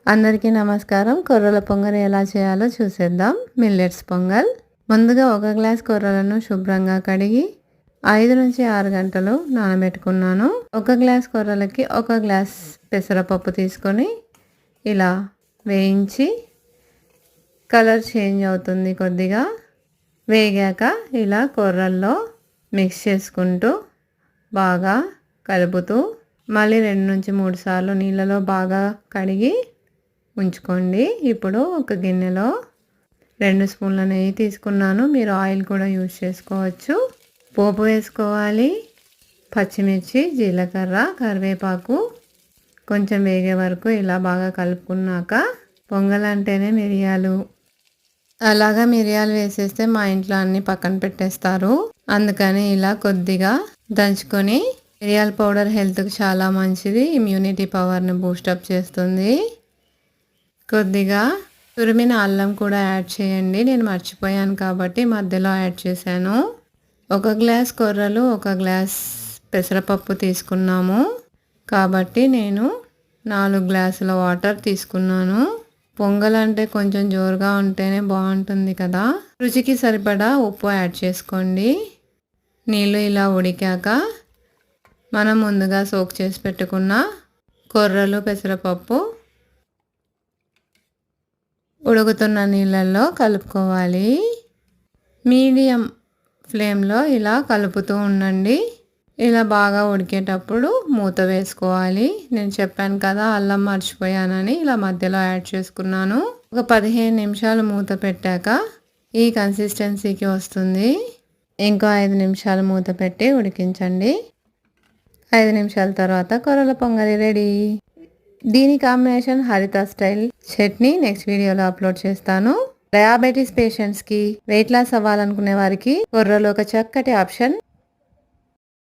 అందరికీ నమస్కారం. కొర్రల పొంగల్ ఎలా చేయాలో చూసేద్దాం. మిల్లెట్స్ పొంగల్. ముందుగా ఒక గ్లాస్ కొర్రలను శుభ్రంగా కడిగి 5 నుంచి 6 గంటలు నానబెట్టుకున్నాను. ఒక గ్లాస్ కొర్రలకి ఒక గ్లాస్ పెసరపప్పు తీసుకొని ఇలా వేయించి కలర్ చేంజ్ అవుతుంది కొద్దిగా. వేగాక ఇలా కొర్రల్లో మిక్స్ చేసుకుంటూ బాగా కలుపుతూ మళ్ళీ 2 నుంచి 3 సార్లు నీళ్ళలో బాగా కడిగి ఉంచుకోండి. ఇప్పుడు ఒక గిన్నెలో 2 స్పూన్ల నెయ్యి తీసుకున్నాను. మీరు ఆయిల్ కూడా యూజ్ చేసుకోవచ్చు. పోపు వేసుకోవాలి. పచ్చిమిర్చి, జీలకర్ర, కరివేపాకు కొంచెం వేగే వరకు ఇలా బాగా కలుపుకున్నాక, పొంగల్ అంటేనే మిరియాలు. అలాగా మిరియాలు వేసేస్తే మా ఇంట్లో అన్ని పక్కన పెట్టేస్తారు. అందుకని ఇలా కొద్దిగా దంచుకొని, మిరియాల పౌడర్ హెల్త్కి చాలా మంచిది. ఇమ్యూనిటీ పవర్ని బూస్టప్ చేస్తుంది. కొద్దిగా తురిమిన అల్లం కూడా యాడ్ చేయండి. నేను మర్చిపోయాను కాబట్టి మధ్యలో యాడ్ చేశాను. ఒక గ్లాస్ కొర్రలు, ఒక గ్లాస్ పెసరపప్పు తీసుకున్నాము కాబట్టి నేను 4 గ్లాసుల వాటర్ తీసుకున్నాను. పొంగల్ అంటే కొంచెం జోరుగా ఉంటేనే బాగుంటుంది కదా. రుచికి సరిపడా ఉప్పు యాడ్ చేసుకోండి. నీళ్ళు ఇలా ఉడికాక మనం ముందుగా సోక్ చేసి పెట్టుకున్న కొర్రలు, పెసరపప్పు ఉడుకుతున్న నీళ్ళల్లో కలుపుకోవాలి. మీడియం ఫ్లేమ్లో ఇలా కలుపుతూ ఉండండి. ఇలా బాగా ఉడికేటప్పుడు మూత వేసుకోవాలి. నేను చెప్పాను కదా అల్లం మర్చిపోయానని, ఇలా మధ్యలో యాడ్ చేసుకున్నాను. ఒక 15 నిమిషాలు మూత పెట్టాక ఈ కన్సిస్టెన్సీకి వస్తుంది. ఇంకో 5 నిమిషాలు మూత పెట్టి ఉడికించండి. 5 నిమిషాల తర్వాత కొర్రల పొంగలి రెడీ. దీని కాంబినేషన్ హరిత స్టైల్ చట్నీ నెక్స్ట్ వీడియోలో అప్లోడ్ చేస్తాను. డయాబెటీస్ పేషెంట్స్కి, వెయిట్ లాస్ అవ్వాలనుకునే వారికి కొర్రలు ఒక చక్కటి ఆప్షన్.